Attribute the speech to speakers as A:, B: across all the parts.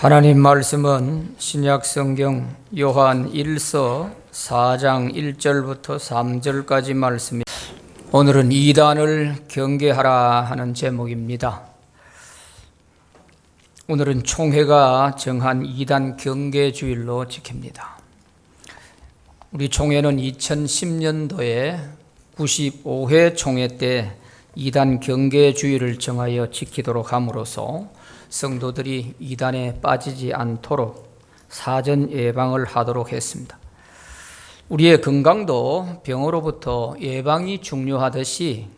A: 하나님 말씀은 신약 성경 요한 1서 4장 1절부터 3절까지 말씀입니다. 오늘은 이단을 경계하라 하는 제목입니다. 오늘은 총회가 정한 이단 경계 주일로 지킵니다. 우리 총회는 2010년도에 95회 총회 때 이단 경계 주일을 정하여 지키도록 함으로써 성도들이 이단에 빠지지 않도록 사전 예방을 하도록 했습니다. 우리의 건강도 병으로부터 예방이 중요하듯이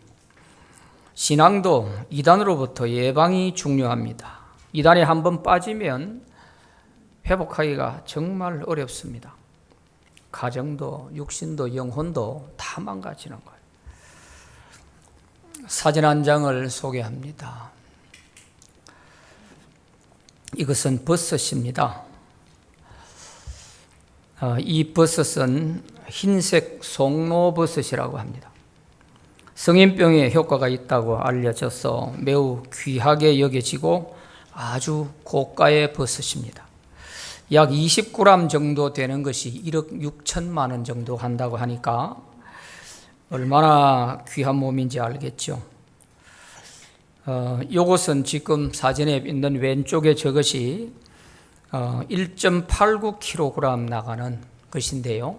A: 신앙도 이단으로부터 예방이 중요합니다. 이단에 한번 빠지면 회복하기가 정말 어렵습니다. 가정도 육신도 영혼도 다 망가지는 거예요. 사진 한 장을 소개합니다. 이것은 버섯입니다. 이 버섯은 흰색 송로버섯이라고 합니다. 성인병에 효과가 있다고 알려져서 매우 귀하게 여겨지고 아주 고가의 버섯입니다. 약 20g 정도 되는 것이 1억 6천만 원 정도 한다고 하니까 얼마나 귀한 몸인지 알겠죠. 이것은 지금 사진에 있는 왼쪽에 저것이 1.89kg 나가는 것인데요.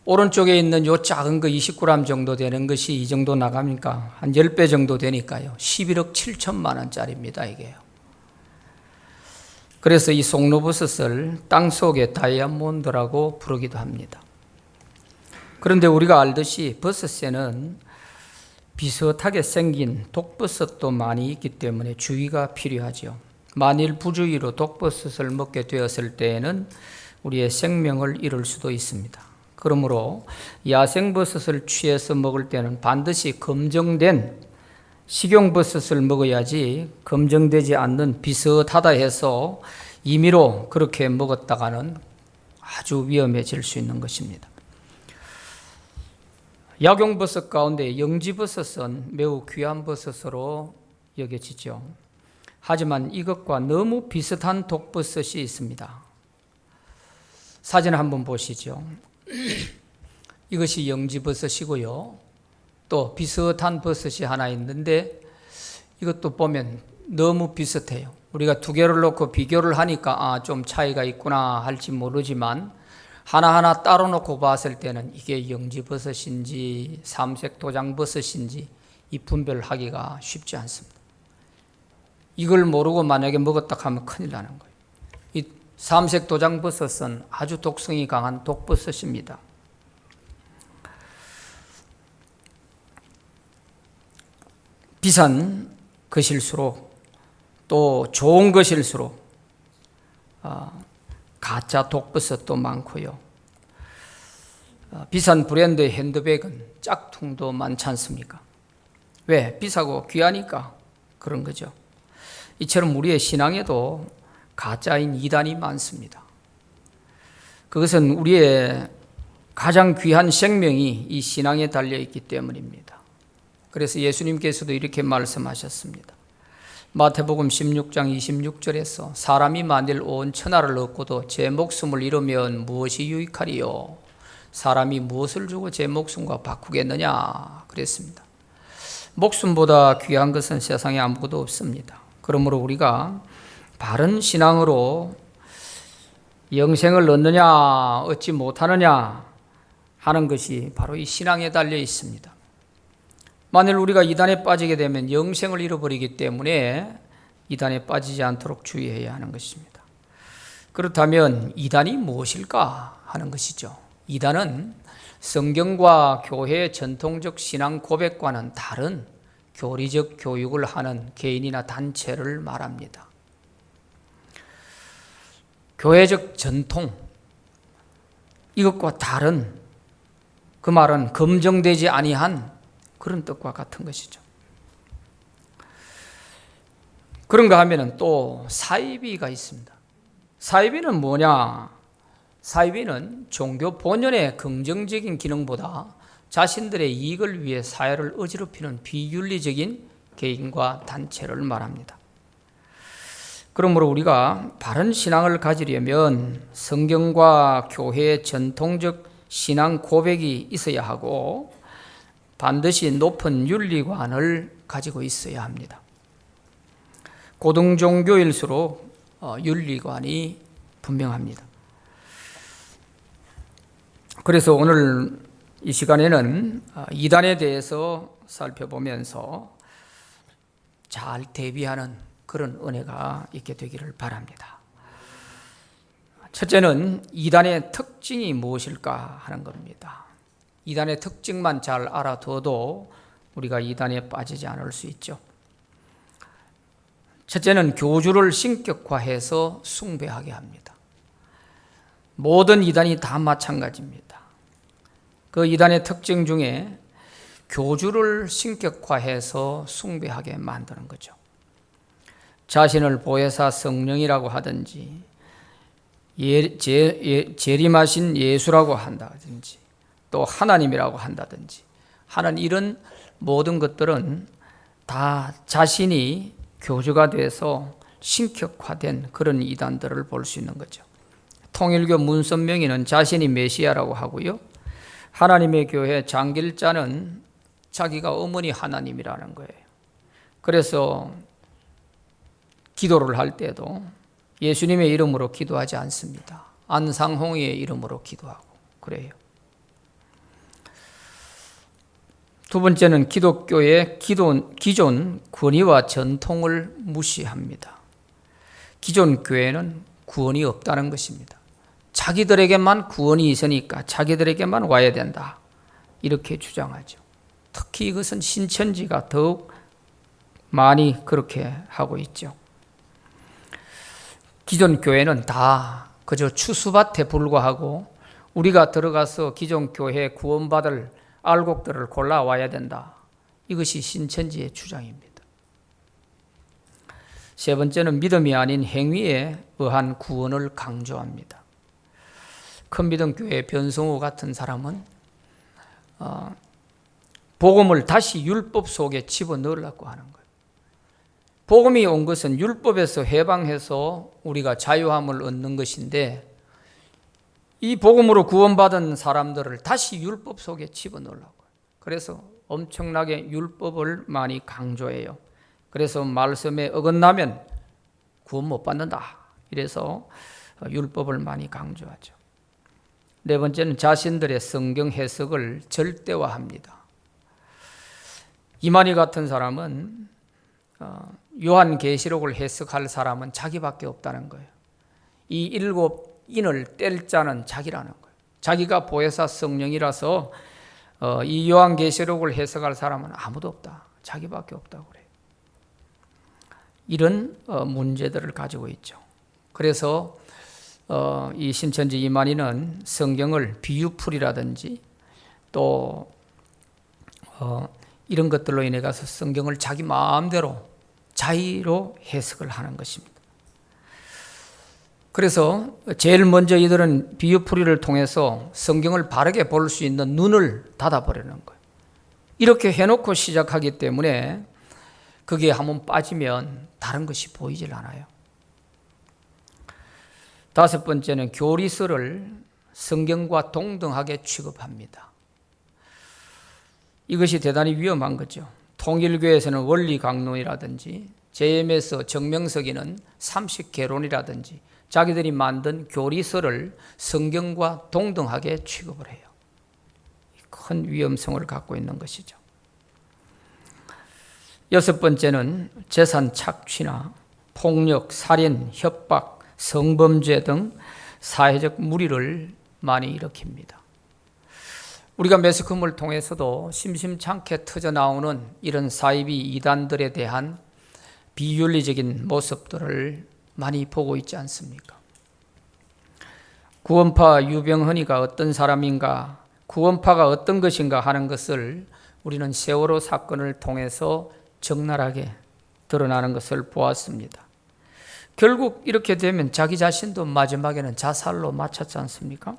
A: 오른쪽에 있는 요 작은 거 20g 정도 되는 것이 이 정도 나가니까 한 10배 정도 되니까요. 11억 7천만 원짜리입니다, 이게요. 그래서 이 송로버섯을 땅속의 다이아몬드라고 부르기도 합니다. 그런데 우리가 알듯이 버섯에는 비슷하게 생긴 독버섯도 많이 있기 때문에 주의가 필요하죠. 만일 부주의로 독버섯을 먹게 되었을 때에는 우리의 생명을 잃을 수도 있습니다. 그러므로 야생버섯을 취해서 먹을 때는 반드시 검정된 식용버섯을 먹어야지 검정되지 않는 비슷하다 해서 임의로 그렇게 먹었다가는 아주 위험해질 수 있는 것입니다. 약용버섯 가운데 영지버섯은 매우 귀한 버섯으로 여겨지죠. 하지만 이것과 너무 비슷한 독버섯이 있습니다. 사진을 한번 보시죠. 이것이 영지버섯이고요. 또 비슷한 버섯이 하나 있는데 이것도 보면 너무 비슷해요. 우리가 두 개를 놓고 비교를 하니까 좀 차이가 있구나 할지 모르지만 하나하나 따로 놓고 봤을 때는 이게 영지버섯인지 삼색도장버섯인지 이 분별하기가 쉽지 않습니다. 이걸 모르고 만약에 먹었다 하면 큰일 나는 거예요. 이 삼색도장버섯은 아주 독성이 강한 독버섯입니다. 비싼 것일수록 또 좋은 것일수록 가짜 독버섯도 많고요. 비싼 브랜드의 핸드백은 짝퉁도 많지 않습니까? 왜? 비싸고 귀하니까 그런 거죠. 이처럼 우리의 신앙에도 가짜인 이단이 많습니다. 그것은 우리의 가장 귀한 생명이 이 신앙에 달려있기 때문입니다. 그래서 예수님께서도 이렇게 말씀하셨습니다. 마태복음 16장 26절에서 사람이 만일 온 천하를 얻고도 제 목숨을 잃으면 무엇이 유익하리요? 사람이 무엇을 주고 제 목숨과 바꾸겠느냐? 그랬습니다. 목숨보다 귀한 것은 세상에 아무것도 없습니다. 그러므로 우리가 바른 신앙으로 영생을 얻느냐 얻지 못하느냐 하는 것이 바로 이 신앙에 달려 있습니다. 만일 우리가 이단에 빠지게 되면 영생을 잃어버리기 때문에 이단에 빠지지 않도록 주의해야 하는 것입니다. 그렇다면 이단이 무엇일까 하는 것이죠. 이단은 성경과 교회의 전통적 신앙 고백과는 다른 교리적 교육을 하는 개인이나 단체를 말합니다. 교회적 전통, 이것과 다른, 그 말은 검증되지 아니한 그런 뜻과 같은 것이죠. 그런가 하면은 또 사이비가 있습니다. 사이비는 뭐냐? 사이비는 종교 본연의 긍정적인 기능보다 자신들의 이익을 위해 사회를 어지럽히는 비윤리적인 개인과 단체를 말합니다. 그러므로 우리가 바른 신앙을 가지려면 성경과 교회의 전통적 신앙 고백이 있어야 하고 반드시 높은 윤리관을 가지고 있어야 합니다. 고등종교일수록 윤리관이 분명합니다. 그래서 오늘 이 시간에는 이단에 대해서 살펴보면서 잘 대비하는 그런 은혜가 있게 되기를 바랍니다. 첫째는 이단의 특징이 무엇일까 하는 겁니다. 이단의 특징만 잘 알아둬도 우리가 이단에 빠지지 않을 수 있죠. 첫째는 교주를 신격화해서 숭배하게 합니다. 모든 이단이 다 마찬가지입니다. 그 이단의 특징 중에 교주를 신격화해서 숭배하게 만드는 거죠. 자신을 보혜사 성령이라고 하든지 재림하신 예수라고 한다든지 또 하나님이라고 한다든지 하는 이런 모든 것들은 다 자신이 교주가 돼서 신격화된 그런 이단들을 볼 수 있는 거죠. 통일교 문선명이는 자신이 메시아라고 하고요. 하나님의 교회 장길자는 자기가 어머니 하나님이라는 거예요. 그래서 기도를 할 때도 예수님의 이름으로 기도하지 않습니다. 안상홍의 이름으로 기도하고 그래요. 두 번째는 기독교의 기존 권위와 전통을 무시합니다. 기존 교회는 구원이 없다는 것입니다. 자기들에게만 구원이 있으니까 자기들에게만 와야 된다. 이렇게 주장하죠. 특히 이것은 신천지가 더욱 많이 그렇게 하고 있죠. 기존 교회는 다 그저 추수밭에 불과하고 우리가 들어가서 기존 교회에 구원받을 알곡들을 골라와야 된다. 이것이 신천지의 주장입니다. 세 번째는 믿음이 아닌 행위에 의한 구원을 강조합니다. 큰 믿음 교회 변성호 같은 사람은 복음을 다시 율법 속에 집어넣으려고 하는 거예요. 복음이 온 것은 율법에서 해방해서 우리가 자유함을 얻는 것인데 이 복음으로 구원받은 사람들을 다시 율법 속에 집어넣으려고. 그래서 엄청나게 율법을 많이 강조해요. 그래서 말씀에 어긋나면 구원 못 받는다. 이래서 율법을 많이 강조하죠. 네 번째는 자신들의 성경 해석을 절대화합니다. 이만희 같은 사람은 요한계시록을 해석할 사람은 자기밖에 없다는 거예요. 이 일곱 인을 뗄 자는 자기라는 거예요. 자기가 보혜사 성령이라서 이 요한계시록을 해석할 사람은 아무도 없다. 자기밖에 없다고 그래요. 이런 문제들을 가지고 있죠. 그래서 이 신천지 이만희는 성경을 비유풀이라든지 또 이런 것들로 인해 가서 성경을 자기 마음대로 자의로 해석을 하는 것입니다. 그래서 제일 먼저 이들은 비유풀이를 통해서 성경을 바르게 볼 수 있는 눈을 닫아버리는 거예요. 이렇게 해놓고 시작하기 때문에 그게 한번 빠지면 다른 것이 보이질 않아요. 다섯 번째는 교리서를 성경과 동등하게 취급합니다. 이것이 대단히 위험한 거죠. 통일교에서는 원리강론이라든지 JM에서 정명석이는 삼식개론이라든지 자기들이 만든 교리서를 성경과 동등하게 취급을 해요. 큰 위험성을 갖고 있는 것이죠. 여섯 번째는 재산 착취나 폭력, 살인, 협박, 성범죄 등 사회적 물의를 많이 일으킵니다. 우리가 매스컴을 통해서도 심심찮게 터져나오는 이런 사이비 이단들에 대한 비윤리적인 모습들을 많이 보고 있지 않습니까? 구원파 유병헌이가 어떤 사람인가, 구원파가 어떤 것인가 하는 것을 우리는 세월호 사건을 통해서 적나라하게 드러나는 것을 보았습니다. 결국 이렇게 되면 자기 자신도 마지막에는 자살로 마쳤지 않습니까?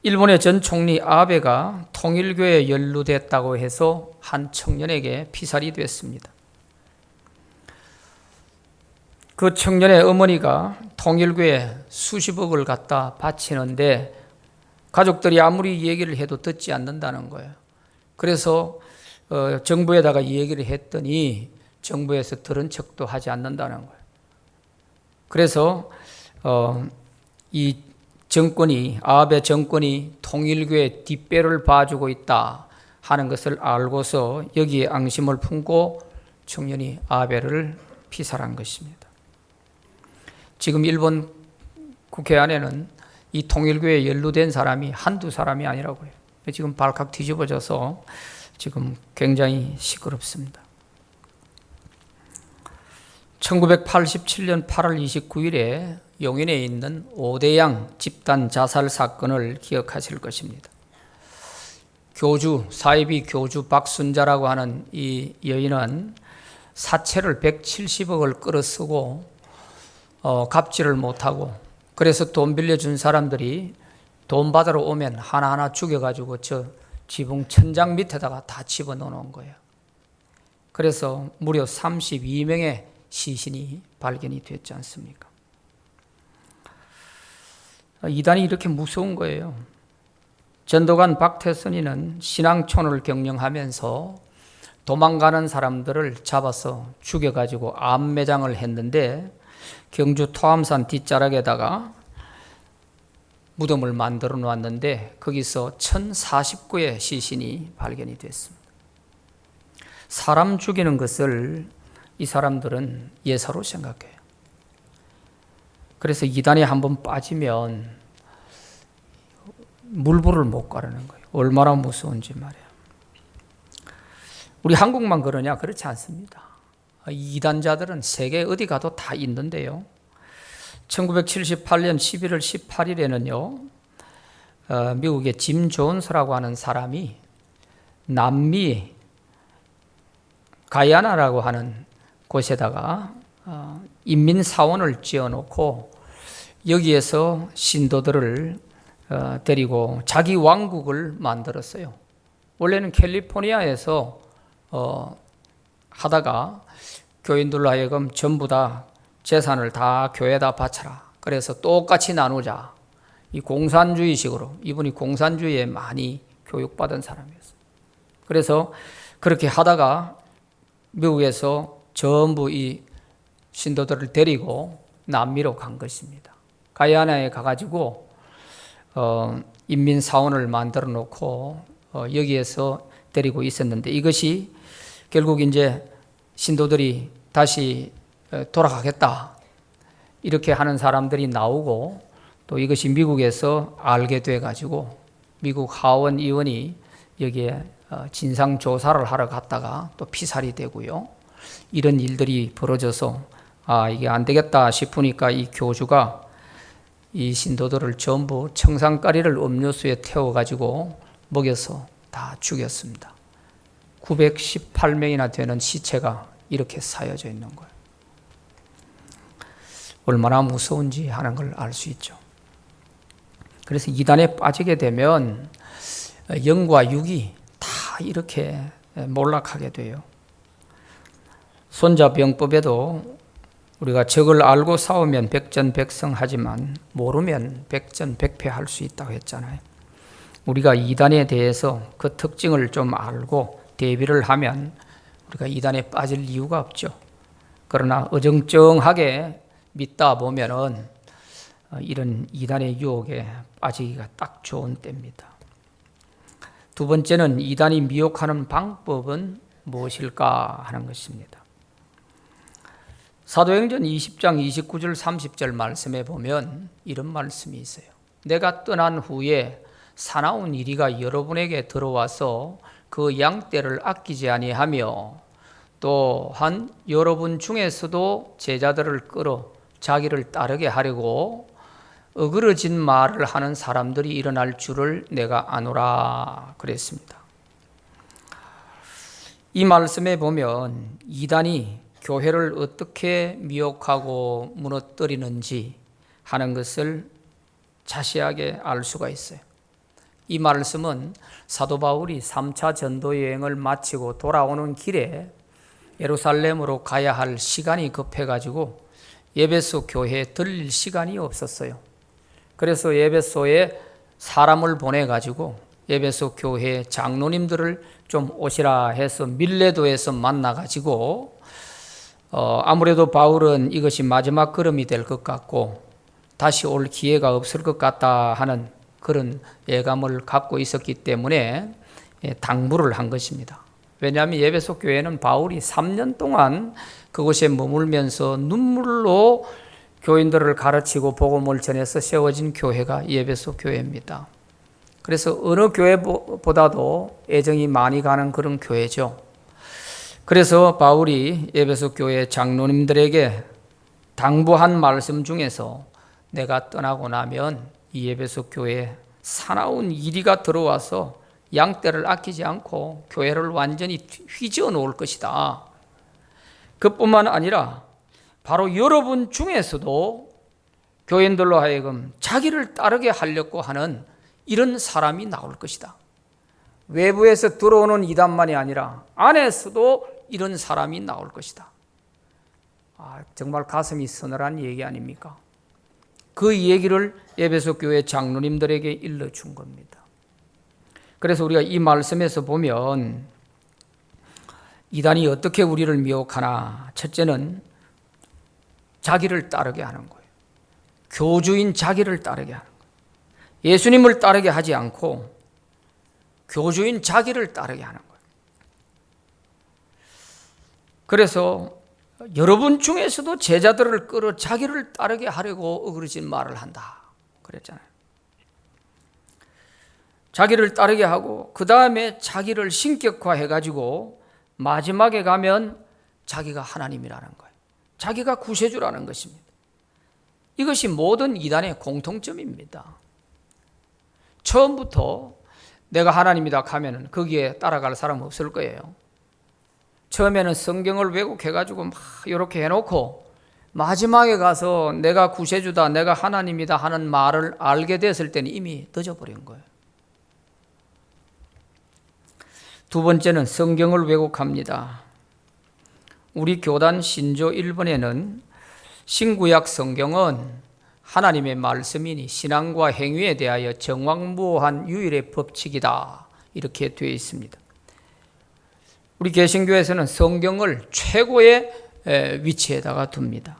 A: 일본의 전 총리 아베가 통일교에 연루됐다고 해서 한 청년에게 피살이 됐습니다. 그 청년의 어머니가 통일교에 수십억을 갖다 바치는데 가족들이 아무리 얘기를 해도 듣지 않는다는 거예요. 그래서 정부에다가 이 얘기를 했더니 정부에서 들은 척도 하지 않는다는 거예요. 그래서 이 정권이, 아베 정권이 통일교의 뒷배를 봐주고 있다 하는 것을 알고서 여기에 앙심을 품고 청년이 아베를 피살한 것입니다. 지금 일본 국회 안에는 이 통일교에 연루된 사람이 한두 사람이 아니라고요. 지금 발칵 뒤집어져서 지금 굉장히 시끄럽습니다. 1987년 8월 29일에 용인에 있는 오대양 집단 자살 사건을 기억하실 것입니다. 교주, 사이비 교주 박순자라고 하는 이 여인은 사채를 170억을 끌어쓰고 갚지를 못하고, 그래서 돈 빌려준 사람들이 돈 받으러 오면 하나하나 죽여가지고 저 지붕 천장 밑에다가 다 집어넣어 거예요. 그래서 무려 32명의 시신이 발견이 됐지 않습니까? 이단이 이렇게 무서운 거예요. 전도관 박태선이는 신앙촌을 경영하면서 도망가는 사람들을 잡아서 죽여가지고 암매장을 했는데 경주 토암산 뒷자락에다가 무덤을 만들어 놓았는데 거기서 1049의 시신이 발견이 됐습니다. 사람 죽이는 것을 이 사람들은 예사로 생각해요. 그래서 이단에 한번 빠지면 물불을 못 가르는 거예요. 얼마나 무서운지 말이에요. 우리 한국만 그러냐? 그렇지 않습니다. 이단자들은 세계 어디 가도 다 있는데요. 1978년 11월 18일에는요, 미국의 짐 존스라고 하는 사람이 남미 가야나라고 하는 곳에다가 인민사원을 지어놓고 여기에서 신도들을 데리고 자기 왕국을 만들었어요. 원래는 캘리포니아에서 하다가 교인들로 하여금 전부 다 재산을 다 교회에다 바쳐라. 그래서 똑같이 나누자. 이 공산주의식으로, 이분이 공산주의에 많이 교육받은 사람이었어요. 그래서 그렇게 하다가 미국에서 전부 이 신도들을 데리고 남미로 간 것입니다. 가야나에 가가지고 인민사원을 만들어 놓고 여기에서 데리고 있었는데, 이것이 결국 이제 신도들이 다시 돌아가겠다 이렇게 하는 사람들이 나오고, 또 이것이 미국에서 알게 돼 가지고 미국 하원 의원이 여기에 진상 조사를 하러 갔다가 또 피살이 되고요. 이런 일들이 벌어져서 이게 안 되겠다 싶으니까 이 교주가 이 신도들을 전부 청산가리를 음료수에 태워 가지고 먹여서 다 죽였습니다. 918명이나 되는 시체가 이렇게 쌓여져 있는 거예요. 얼마나 무서운지 하는 걸 알 수 있죠. 그래서 이단에 빠지게 되면 영과 육이 다 이렇게 몰락하게 돼요. 손자병법에도 우리가 적을 알고 싸우면 백전백승하지만 모르면 백전백패할 수 있다고 했잖아요. 우리가 이단에 대해서 그 특징을 좀 알고 대비를 하면 우리가 이단에 빠질 이유가 없죠. 그러나 어정쩡하게 믿다 보면은 이런 이단의 유혹에 빠지기가 딱 좋은 때입니다. 두 번째는 이단이 미혹하는 방법은 무엇일까 하는 것입니다. 사도행전 20장 29절 30절 말씀에 보면 이런 말씀이 있어요. 내가 떠난 후에 사나운 이리가 여러분에게 들어와서 그 양떼를 아끼지 아니하며 또한 여러분 중에서도 제자들을 끌어 자기를 따르게 하려고 어그러진 말을 하는 사람들이 일어날 줄을 내가 아노라 그랬습니다. 이 말씀에 보면 이단이 교회를 어떻게 미혹하고 무너뜨리는지 하는 것을 자세하게 알 수가 있어요. 이 말씀은 사도 바울이 3차 전도 여행을 마치고 돌아오는 길에 예루살렘으로 가야 할 시간이 급해가지고 예배소 교회에 들릴 시간이 없었어요. 그래서 예배소에 사람을 보내가지고 예배소 교회 장로님들을 좀 오시라 해서 밀레도에서 만나가지고 아무래도 바울은 이것이 마지막 걸음이 될 것 같고 다시 올 기회가 없을 것 같다 하는 그런 예감을 갖고 있었기 때문에 당부를 한 것입니다. 왜냐하면 예배소 교회는 바울이 3년 동안 그곳에 머물면서 눈물로 교인들을 가르치고 복음을 전해서 세워진 교회가 예배소 교회입니다. 그래서 어느 교회보다도 애정이 많이 가는 그런 교회죠. 그래서 바울이 예배소 교회 장로님들에게 당부한 말씀 중에서 내가 떠나고 나면 이 예배소 교회에 사나운 이리가 들어와서 양떼를 아끼지 않고 교회를 완전히 휘저어 놓을 것이다. 그뿐만 아니라 바로 여러분 중에서도 교인들로 하여금 자기를 따르게 하려고 하는 이런 사람이 나올 것이다. 외부에서 들어오는 이단만이 아니라 안에서도 이런 사람이 나올 것이다. 정말 가슴이 서늘한 얘기 아닙니까? 그 얘기를 예배소 교회 장로님들에게 일러준 겁니다. 그래서 우리가 이 말씀에서 보면 이단이 어떻게 우리를 미혹하나, 첫째는 자기를 따르게 하는 거예요. 교주인 자기를 따르게 하는 거예요. 예수님을 따르게 하지 않고 교주인 자기를 따르게 하는 거예요. 그래서 여러분 중에서도 제자들을 끌어 자기를 따르게 하려고 어그러진 말을 한다 그랬잖아요. 자기를 따르게 하고 그 다음에 자기를 신격화해가지고 마지막에 가면 자기가 하나님이라는 거예요. 자기가 구세주라는 것입니다. 이것이 모든 이단의 공통점입니다. 처음부터 내가 하나님이다 하면 거기에 따라갈 사람 없을 거예요. 처음에는 성경을 왜곡해가지고 막 이렇게 해놓고 마지막에 가서 내가 구세주다, 내가 하나님이다 하는 말을 알게 됐을 때는 이미 늦어버린 거예요. 두 번째는 성경을 왜곡합니다. 우리 교단 신조 1번에는 신구약 성경은 하나님의 말씀이니 신앙과 행위에 대하여 정확무오한 유일의 법칙이다 이렇게 되어 있습니다. 우리 개신교에서는 성경을 최고의 위치에다가 둡니다.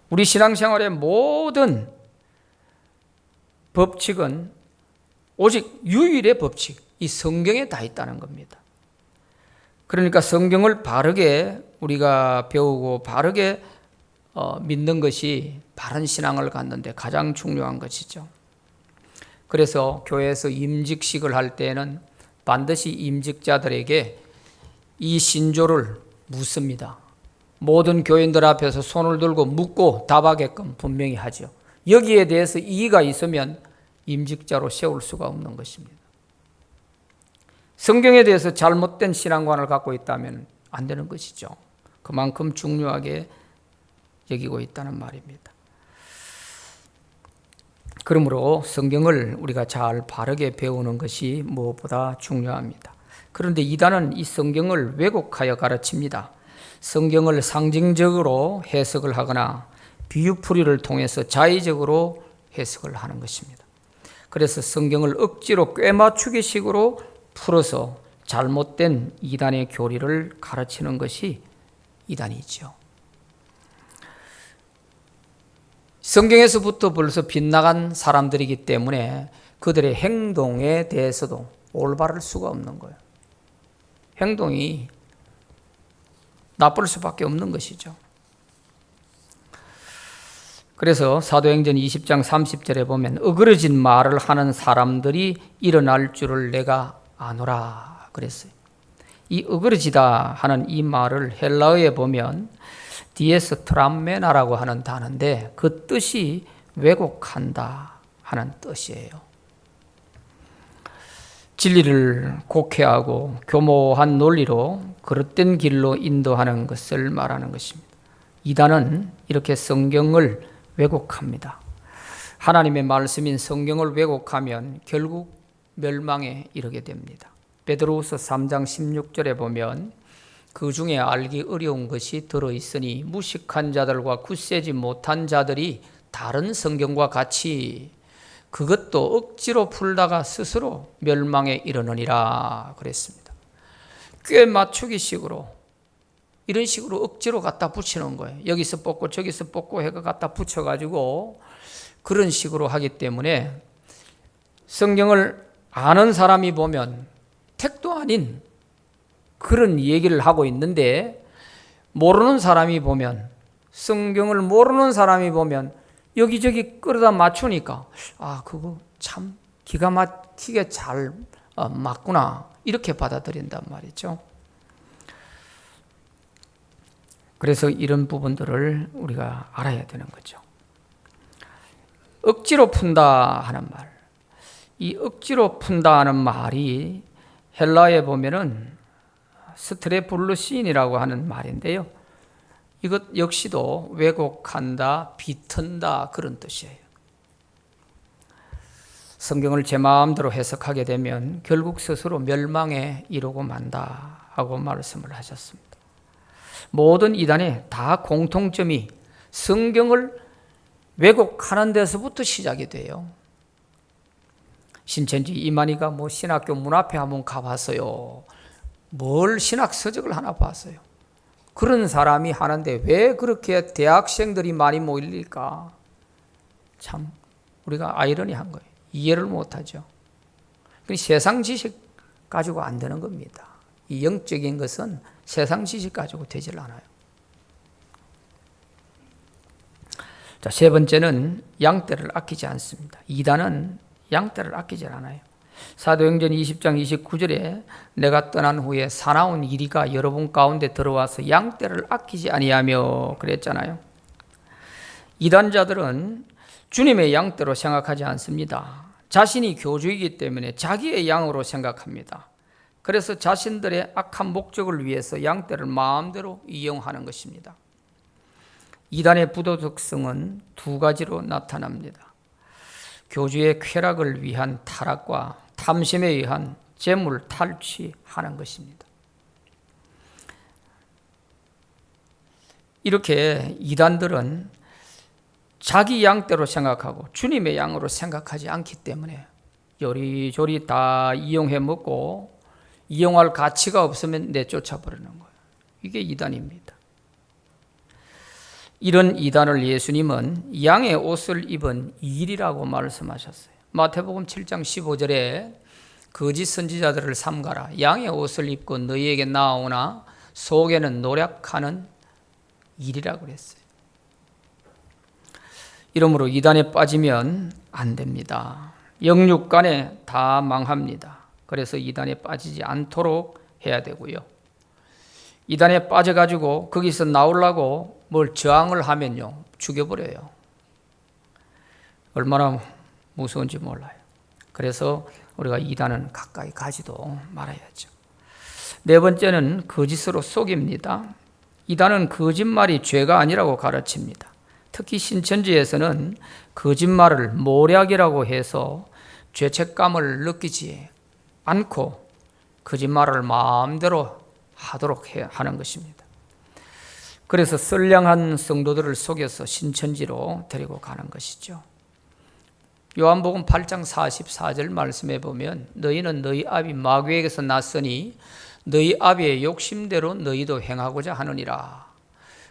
A: 우리 신앙생활의 모든 법칙은 오직 유일의 법칙, 이 성경에 다 있다는 겁니다. 그러니까 성경을 바르게 우리가 배우고 바르게 믿는 것이 바른 신앙을 갖는데 가장 중요한 것이죠. 그래서 교회에서 임직식을 할 때는 반드시 임직자들에게 이 신조를 묻습니다. 모든 교인들 앞에서 손을 들고 묻고 답하게끔 분명히 하죠. 여기에 대해서 이의가 있으면 임직자로 세울 수가 없는 것입니다. 성경에 대해서 잘못된 신앙관을 갖고 있다면 안 되는 것이죠. 그만큼 중요하게 여기고 있다는 말입니다. 그러므로 성경을 우리가 잘 바르게 배우는 것이 무엇보다 중요합니다. 그런데 이단은 이 성경을 왜곡하여 가르칩니다. 성경을 상징적으로 해석을 하거나 비유풀이를 통해서 자의적으로 해석을 하는 것입니다. 그래서 성경을 억지로 꿰맞추기식으로 풀어서 잘못된 이단의 교리를 가르치는 것이 이단이죠. 성경에서부터 벌써 빗나간 사람들이기 때문에 그들의 행동에 대해서도 올바를 수가 없는 거예요. 행동이 나쁠 수밖에 없는 것이죠. 그래서 사도행전 20장 30절에 보면 어그러진 말을 하는 사람들이 일어날 줄을 내가 아노라 그랬어요. 이 어그러지다 하는 이 말을 헬라어에 보면 디에스 트람메나라고 하는 단어인데 그 뜻이 왜곡한다 하는 뜻이에요. 진리를 곡해하고 교모한 논리로 그릇된 길로 인도하는 것을 말하는 것입니다. 이단은 이렇게 성경을 왜곡합니다. 하나님의 말씀인 성경을 왜곡하면 결국 멸망에 이르게 됩니다. 베드로후서 3장 16절에 보면 그 중에 알기 어려운 것이 들어있으니 무식한 자들과 굳세지 못한 자들이 다른 성경과 같이 그것도 억지로 풀다가 스스로 멸망에 이르느니라 그랬습니다. 꽤 맞추기식으로 이런 식으로 억지로 갖다 붙이는 거예요. 여기서 뽑고 저기서 뽑고 해가 갖다 붙여가지고 그런 식으로 하기 때문에 성경을 아는 사람이 보면 택도 아닌 그런 얘기를 하고 있는데, 모르는 사람이 보면, 성경을 모르는 사람이 보면 여기저기 끌어다 맞추니까 그거 참 기가 막히게 잘 맞구나 이렇게 받아들인단 말이죠. 그래서 이런 부분들을 우리가 알아야 되는 거죠. 억지로 푼다 하는 말, 이 억지로 푼다 하는 말이 헬라에 보면은 스트레블루신이라고 하는 말인데요. 이것 역시도 왜곡한다, 비튼다 그런 뜻이에요. 성경을 제 마음대로 해석하게 되면 결국 스스로 멸망에 이르고 만다 하고 말씀을 하셨습니다. 모든 이단에 다 공통점이 성경을 왜곡하는 데서부터 시작이 돼요. 신천지 이만희가 신학교 문 앞에 한번 가봤어요. 뭘 신학 서적을 하나 봤어요. 그런 사람이 하는데 왜 그렇게 대학생들이 많이 모일까? 참 우리가 아이러니한 거예요. 이해를 못하죠. 세상 지식 가지고 안 되는 겁니다. 이 영적인 것은 세상 지식 가지고 되질 않아요. 자, 세 번째는 양떼를 아끼지 않습니다. 이단은 양떼를 아끼지 않아요. 사도행전 20장 29절에 내가 떠난 후에 사나운 이리가 여러분 가운데 들어와서 양떼를 아끼지 아니하며 그랬잖아요. 이단자들은 주님의 양떼로 생각하지 않습니다. 자신이 교주이기 때문에 자기의 양으로 생각합니다. 그래서 자신들의 악한 목적을 위해서 양떼를 마음대로 이용하는 것입니다. 이단의 부도덕성은 두 가지로 나타납니다. 교주의 쾌락을 위한 타락과 탐심에 의한 재물 탈취하는 것입니다. 이렇게 이단들은 자기 양떼로 생각하고 주님의 양으로 생각하지 않기 때문에 요리조리 다 이용해 먹고 이용할 가치가 없으면 내쫓아 버리는 거예요. 이게 이단입니다. 이런 이단을 예수님은 양의 옷을 입은 일이라고 말씀하셨어요. 마태복음 7장 15절에 거짓 선지자들을 삼가라. 양의 옷을 입고 너희에게 나오나 속에는 노략하는 일이라고 그랬어요. 이러므로 이단에 빠지면 안 됩니다. 영육간에 다 망합니다. 그래서 이단에 빠지지 않도록 해야 되고요. 이단에 빠져가지고 거기서 나오려고 뭘 저항을 하면요, 죽여버려요. 얼마나 무서운지 몰라요. 그래서 우리가 이단은 가까이 가지도 말아야죠. 네 번째는 거짓으로 속입니다. 이단은 거짓말이 죄가 아니라고 가르칩니다. 특히 신천지에서는 거짓말을 모략이라고 해서 죄책감을 느끼지 않고 거짓말을 마음대로 하도록 하는 것입니다. 그래서 선량한 성도들을 속여서 신천지로 데리고 가는 것이죠. 요한복음 8장 44절 말씀에 보면 너희는 너희 아비 마귀에게서 났으니 너희 아비의 욕심대로 너희도 행하고자 하느니라.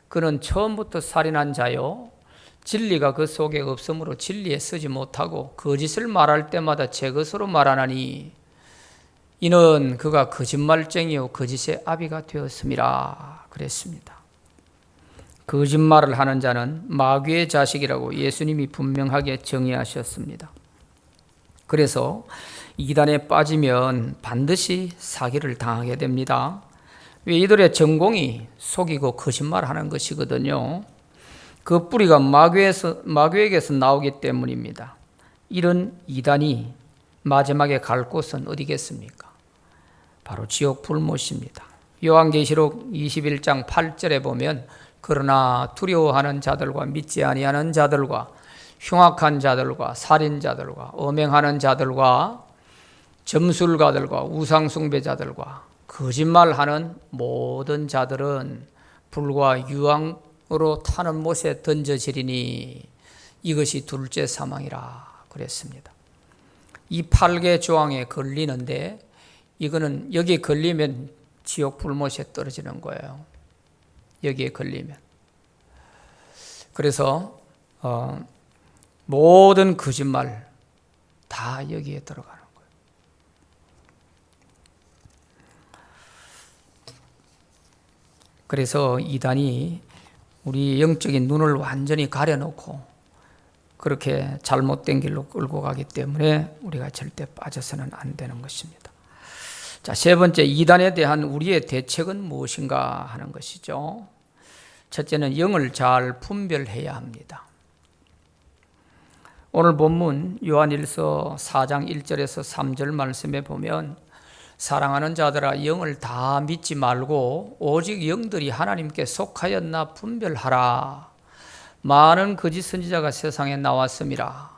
A: 그는 처음부터 살인한 자요 진리가 그 속에 없으므로 진리에 서지 못하고 거짓을 말할 때마다 제 것으로 말하나니 이는 그가 거짓말쟁이요 거짓의 아비가 되었음이라 그랬습니다. 거짓말을 하는 자는 마귀의 자식이라고 예수님이 분명하게 정의하셨습니다. 그래서 이단에 빠지면 반드시 사기를 당하게 됩니다. 왜 이들의 전공이 속이고 거짓말하는 것이거든요. 그 뿌리가 마귀에게서 나오기 때문입니다. 이런 이단이 마지막에 갈 곳은 어디겠습니까? 바로 지옥 불못입니다. 요한계시록 21장 8절에 보면 그러나 두려워하는 자들과 믿지 아니하는 자들과 흉악한 자들과 살인자들과 음행하는 자들과 점술가들과 우상숭배자들과 거짓말하는 모든 자들은 불과 유황으로 타는 못에 던져지리니 이것이 둘째 사망이라 그랬습니다. 이 8개 조항에 걸리는데 이거는 여기에 걸리면 지옥 불못에 떨어지는 거예요. 여기에 걸리면. 그래서 모든 거짓말 다 여기에 들어가는 거예요. 그래서 이단이 우리 영적인 눈을 완전히 가려놓고 그렇게 잘못된 길로 끌고 가기 때문에 우리가 절대 빠져서는 안 되는 것입니다. 자, 세 번째, 이단에 대한 우리의 대책은 무엇인가 하는 것이죠. 첫째는 영을 잘 분별해야 합니다. 오늘 본문 요한일서 4장 1절에서 3절 말씀에 보면 사랑하는 자들아 영을 다 믿지 말고 오직 영들이 하나님께 속하였나 분별하라. 많은 거짓 선지자가 세상에 나왔음이라.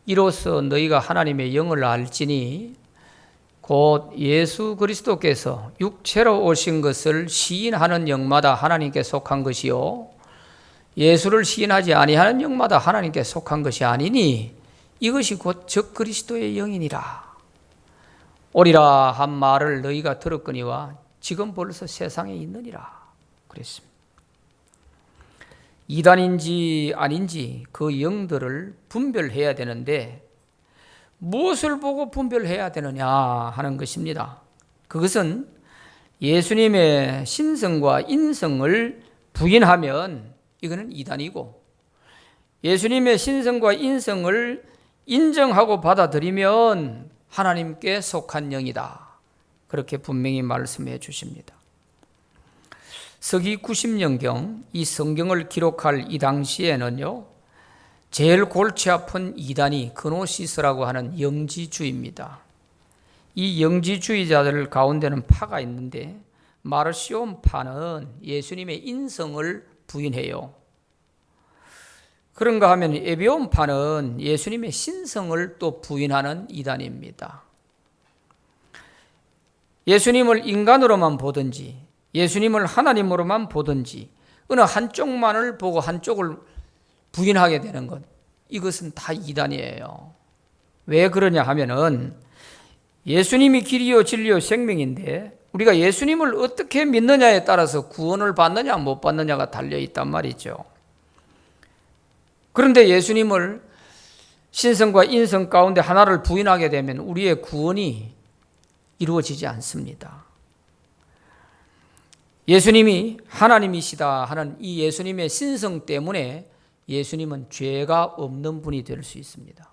A: 이로써 너희가 하나님의 영을 알지니 곧 예수 그리스도께서 육체로 오신 것을 시인하는 영마다 하나님께 속한 것이요 예수를 시인하지 아니하는 영마다 하나님께 속한 것이 아니니 이것이 곧 적 그리스도의 영이니라. 오리라 한 말을 너희가 들었거니와 지금 벌써 세상에 있느니라 그랬습니다. 이단인지 아닌지 그 영들을 분별해야 되는데 무엇을 보고 분별해야 되느냐 하는 것입니다. 그것은 예수님의 신성과 인성을 부인하면 이거는 이단이고 예수님의 신성과 인성을 인정하고 받아들이면 하나님께 속한 영이다. 그렇게 분명히 말씀해 주십니다. 서기 90년경 이 성경을 기록할 이 당시에는요, 제일 골치 아픈 이단이 그노시스라고 하는 영지주의입니다. 이 영지주의자들 가운데는 파가 있는데 마르시온 파는 예수님의 인성을 부인해요. 그런가 하면 에베온 파는 예수님의 신성을 또 부인하는 이단입니다. 예수님을 인간으로만 보든지 예수님을 하나님으로만 보든지 어느 한쪽만을 보고 한쪽을 부인하게 되는 것, 이것은 다 이단이에요. 왜 그러냐 하면은 예수님이 길이요 진리요 생명인데 우리가 예수님을 어떻게 믿느냐에 따라서 구원을 받느냐 못 받느냐가 달려 있단 말이죠. 그런데 예수님을 신성과 인성 가운데 하나를 부인하게 되면 우리의 구원이 이루어지지 않습니다. 예수님이 하나님이시다 하는 이 예수님의 신성 때문에 예수님은 죄가 없는 분이 될 수 있습니다.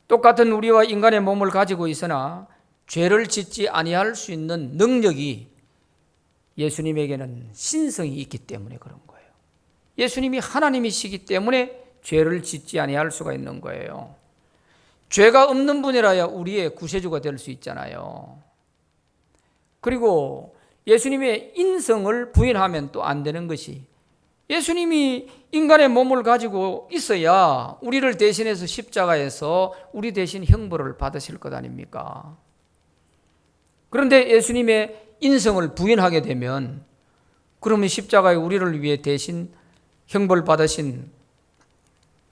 A: 똑같은 우리와 인간의 몸을 가지고 있으나 죄를 짓지 아니할 수 있는 능력이 예수님에게는 신성이 있기 때문에 그런 거예요. 예수님이 하나님이시기 때문에 죄를 짓지 아니할 수가 있는 거예요. 죄가 없는 분이라야 우리의 구세주가 될 수 있잖아요. 그리고 예수님의 인성을 부인하면 또 안 되는 것이 예수님이 인간의 몸을 가지고 있어야 우리를 대신해서 십자가에서 우리 대신 형벌을 받으실 것 아닙니까? 그런데 예수님의 인성을 부인하게 되면 그러면 십자가에 우리를 위해 대신 형벌 받으신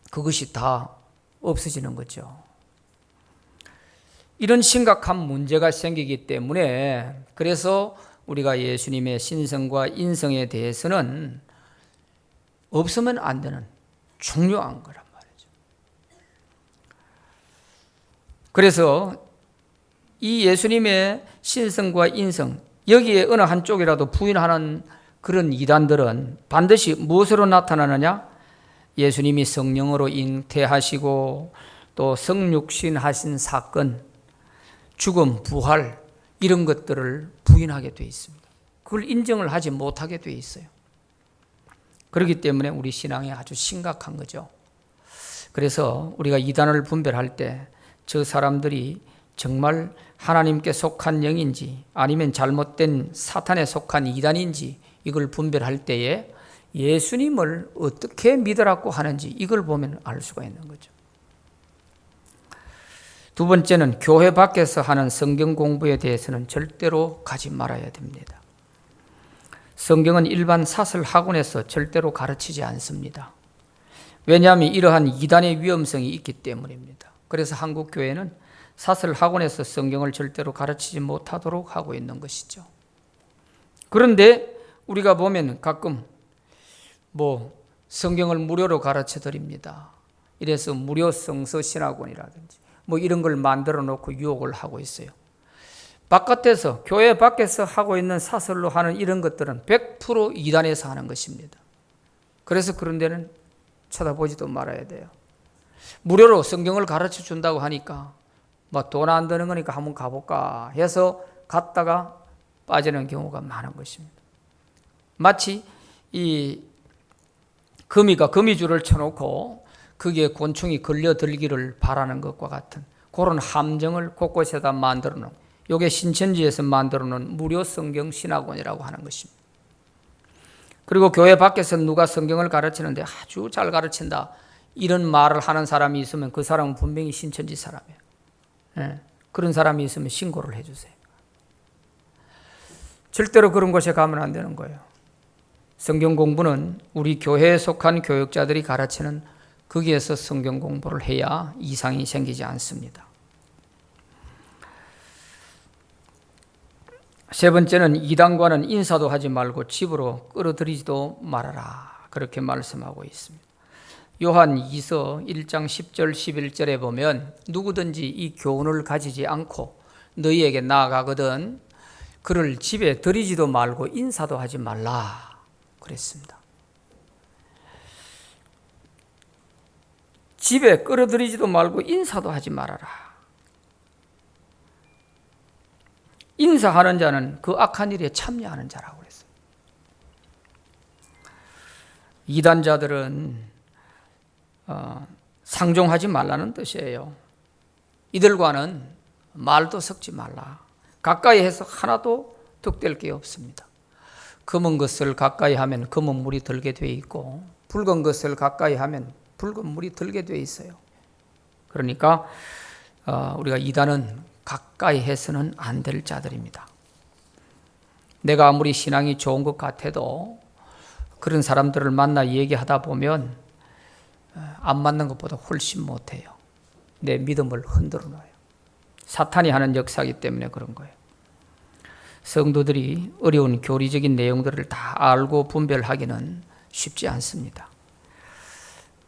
A: 그것이 다 없어지는 거죠. 이런 심각한 문제가 생기기 때문에 그래서 우리가 예수님의 신성과 인성에 대해서는 없으면 안 되는 중요한 거란 말이죠. 그래서 이 예수님의 신성과 인성, 여기에 어느 한쪽이라도 부인하는 그런 이단들은 반드시 무엇으로 나타나느냐? 예수님이 성령으로 잉태하시고 또 성육신하신 사건, 죽음, 부활 이런 것들을 부인하게 되어 있습니다. 그걸 인정을 하지 못하게 되어 있어요. 그렇기 때문에 우리 신앙이 아주 심각한 거죠. 그래서 우리가 이단을 분별할 때 저 사람들이 정말 하나님께 속한 영인지 아니면 잘못된 사탄에 속한 이단인지 이걸 분별할 때에 예수님을 어떻게 믿으라고 하는지 이걸 보면 알 수가 있는 거죠. 두 번째는 교회 밖에서 하는 성경 공부에 대해서는 절대로 가지 말아야 됩니다. 성경은 일반 사설 학원에서 절대로 가르치지 않습니다. 왜냐하면 이러한 이단의 위험성이 있기 때문입니다. 그래서 한국 교회는 사설 학원에서 성경을 절대로 가르치지 못하도록 하고 있는 것이죠. 그런데 우리가 보면 가끔 성경을 무료로 가르쳐 드립니다. 이래서 무료 성서 신학원이라든지 이런 걸 만들어 놓고 유혹을 하고 있어요. 바깥에서, 교회 밖에서 하고 있는 사설로 하는 이런 것들은 100% 이단에서 하는 것입니다. 그래서 그런 데는 쳐다보지도 말아야 돼요. 무료로 성경을 가르쳐 준다고 하니까 돈 안 드는 거니까 한번 가볼까 해서 갔다가 빠지는 경우가 많은 것입니다. 마치 이 거미줄을 쳐놓고 거기에 곤충이 걸려들기를 바라는 것과 같은 그런 함정을 곳곳에다 만들어 놓은, 이게 신천지에서 만들어 놓은 무료 성경 신학원이라고 하는 것입니다. 그리고 교회 밖에서 누가 성경을 가르치는데 아주 잘 가르친다, 이런 말을 하는 사람이 있으면 그 사람은 분명히 신천지 사람이에요. 그런 사람이 있으면 신고를 해주세요. 절대로 그런 곳에 가면 안 되는 거예요. 성경 공부는 우리 교회에 속한 교육자들이 가르치는 거기에서 성경 공부를 해야 이상이 생기지 않습니다. 세 번째는 이단과는 인사도 하지 말고 집으로 끌어들이지도 말아라, 그렇게 말씀하고 있습니다. 요한 2서 1장 10절 11절에 보면 누구든지 이 교훈을 가지지 않고 너희에게 나아가거든 그를 집에 들이지도 말고 인사도 하지 말라 그랬습니다. 집에 끌어들이지도 말고 인사도 하지 말아라. 인사하는 자는 그 악한 일에 참여하는 자라고 그랬어요. 이단자들은 상종하지 말라는 뜻이에요. 이들과는 말도 섞지 말라. 가까이 해서 하나도 득될 게 없습니다. 검은 것을 가까이 하면 검은 물이 들게 돼 있고 붉은 것을 가까이 하면 붉은 물이 들게 돼 있어요. 그러니까 우리가 이단은 가까이 해서는 안 될 자들입니다. 내가 아무리 신앙이 좋은 것 같아도 그런 사람들을 만나 얘기하다 보면 안 맞는 것보다 훨씬 못해요. 내 믿음을 흔들어 놔요. 사탄이 하는 역사이기 때문에 그런 거예요. 성도들이 어려운 교리적인 내용들을 다 알고 분별하기는 쉽지 않습니다.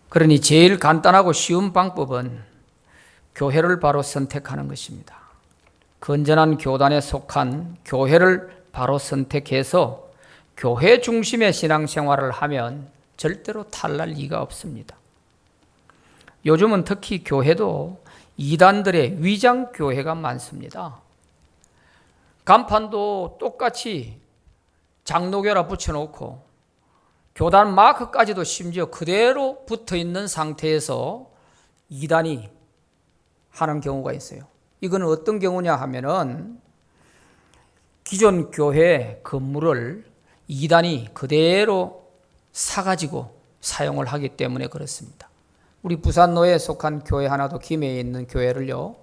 A: 그러니 제일 간단하고 쉬운 방법은 교회를 바로 선택하는 것입니다. 건전한 교단에 속한 교회를 바로 선택해서 교회 중심의 신앙생활을 하면 절대로 탈날 리가 없습니다. 요즘은 특히 교회도 이단들의 위장교회가 많습니다. 간판도 똑같이 장로교라 붙여놓고 교단 마크까지도 심지어 그대로 붙어있는 상태에서 이단이 하는 경우가 있어요. 이건 어떤 경우냐 하면은 기존 교회 건물을 이단이 그대로 사가지고 사용을 하기 때문에 그렇습니다. 우리 부산노에 속한 교회 하나도 김해에 있는 교회를요,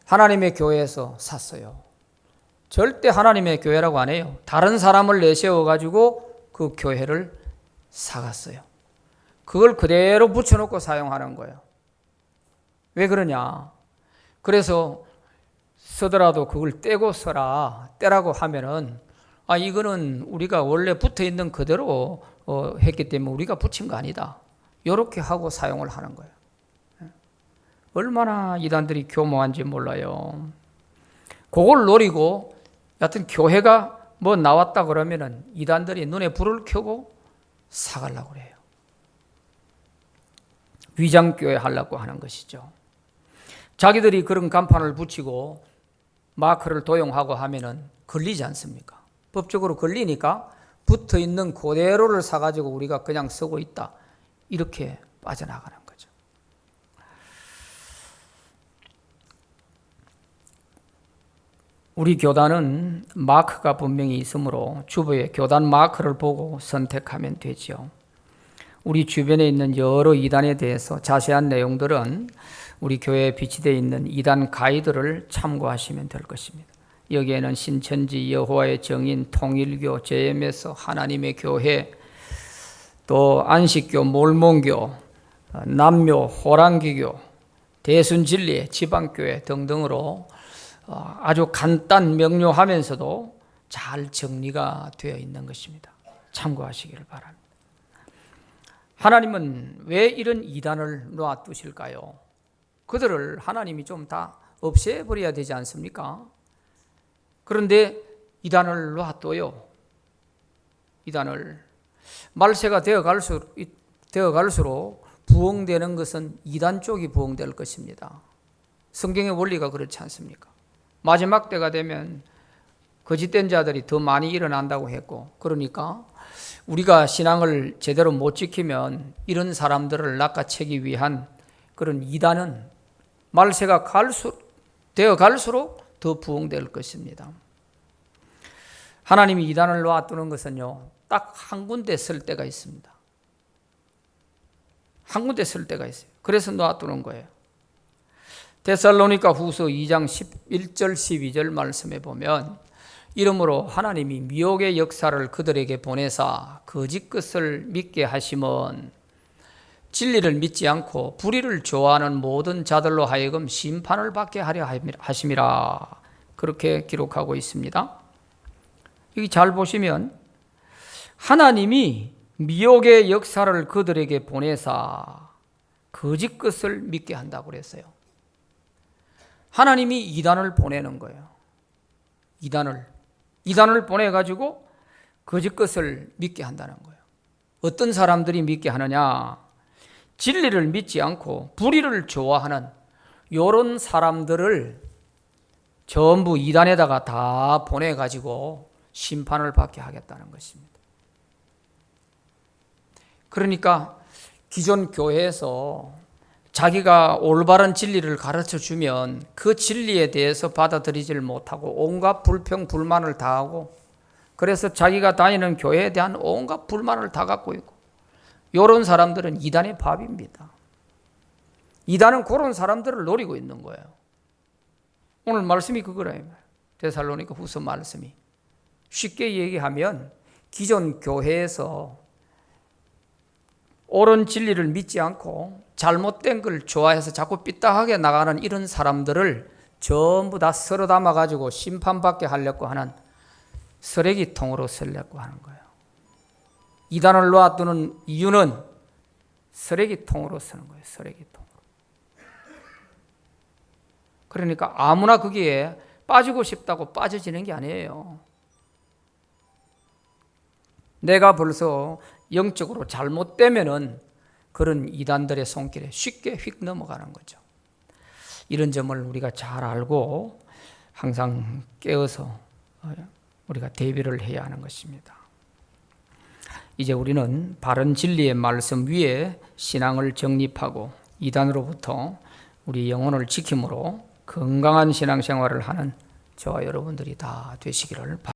A: 하나님의 교회에서 샀어요. 절대 하나님의 교회라고 안 해요. 다른 사람을 내세워가지고 그 교회를 사갔어요. 그걸 그대로 붙여놓고 사용하는 거예요. 왜 그러냐? 그래서 서더라도 그걸 떼고 써라, 떼라고 하면은 이거는 우리가 원래 붙어있는 그대로 했기 때문에 우리가 붙인 거 아니다. 이렇게 하고 사용을 하는 거예요. 얼마나 이단들이 교모한지 몰라요. 그걸 노리고 여하튼 교회가 나왔다 그러면은 이단들이 눈에 불을 켜고 사가려고 그래요. 위장교회 하려고 하는 것이죠. 자기들이 그런 간판을 붙이고 마크를 도용하고 하면은 걸리지 않습니까? 법적으로 걸리니까 붙어있는 그대로를 사가지고 우리가 그냥 쓰고 있다, 이렇게 빠져나가는 거죠. 우리 교단은 마크가 분명히 있으므로 주보에 교단 마크를 보고 선택하면 되죠. 우리 주변에 있는 여러 이단에 대해서 자세한 내용들은 우리 교회에 비치되어 있는 이단 가이드를 참고하시면 될 것입니다. 여기에는 신천지, 여호와의 증인, 통일교, JMS, 하나님의 교회, 또 안식교, 몰몬교, 남묘, 호랑기교, 대순진리, 지방교회 등등으로 아주 간단 명료하면서도 잘 정리가 되어 있는 것입니다. 참고하시기를 바랍니다. 하나님은 왜 이런 이단을 놔두실까요? 그들을 하나님이 좀 다 없애버려야 되지 않습니까? 그런데 이단을 놔둬요. 이단을 말세가 되어갈수록 부흥되는 것은 이단 쪽이 부흥될 것입니다. 성경의 원리가 그렇지 않습니까? 마지막 때가 되면 거짓된 자들이 더 많이 일어난다고 했고, 그러니까 우리가 신앙을 제대로 못 지키면 이런 사람들을 낚아채기 위한 그런 이단은 말세가 되어갈수록 더 부흥될 것입니다. 하나님이 이단을 놔두는 것은요, 딱 한 군데 쓸 때가 있습니다. 한 군데 쓸 때가 있어요. 그래서 놔두는 거예요. 데살로니가 후서 2장 11절 12절 말씀에 보면, 이러므로 하나님이 미혹의 역사를 그들에게 보내사 거짓 것을 믿게 하심은 진리를 믿지 않고 불의를 좋아하는 모든 자들로 하여금 심판을 받게 하려 하심이라. 그렇게 기록하고 있습니다. 여기 잘 보시면 하나님이 미혹의 역사를 그들에게 보내사 거짓 것을 믿게 한다고 그랬어요. 하나님이 이단을 보내는 거예요. 이단을 보내가지고 거짓 것을 믿게 한다는 거예요. 어떤 사람들이 믿게 하느냐? 진리를 믿지 않고 불의를 좋아하는 이런 사람들을 전부 이단에다가 다 보내가지고 심판을 받게 하겠다는 것입니다. 그러니까 기존 교회에서 자기가 올바른 진리를 가르쳐주면 그 진리에 대해서 받아들이질 못하고 온갖 불평, 불만을 다 하고, 그래서 자기가 다니는 교회에 대한 온갖 불만을 다 갖고 있고, 이런 사람들은 이단의 밥입니다. 이단은 그런 사람들을 노리고 있는 거예요. 오늘 말씀이 그거래요. 데살로니가 후서 말씀이. 쉽게 얘기하면 기존 교회에서 옳은 진리를 믿지 않고 잘못된 걸 좋아해서 자꾸 삐딱하게 나가는 이런 사람들을 전부 다 썰어 담아가지고 심판받게 하려고 하는 쓰레기통으로 쓰려고 하는 거예요. 이단을 놔두는 이유는 쓰레기통으로 쓰는 거예요. 쓰레기통으로. 그러니까 아무나 거기에 빠지고 싶다고 빠져지는 게 아니에요. 내가 벌써 영적으로 잘못되면은 그런 이단들의 손길에 쉽게 휙 넘어가는 거죠. 이런 점을 우리가 잘 알고 항상 깨어서 우리가 대비를 해야 하는 것입니다. 이제 우리는 바른 진리의 말씀 위에 신앙을 정립하고 이단으로부터 우리 영혼을 지킴으로 건강한 신앙생활을 하는 저와 여러분들이 다 되시기를 바랍니다.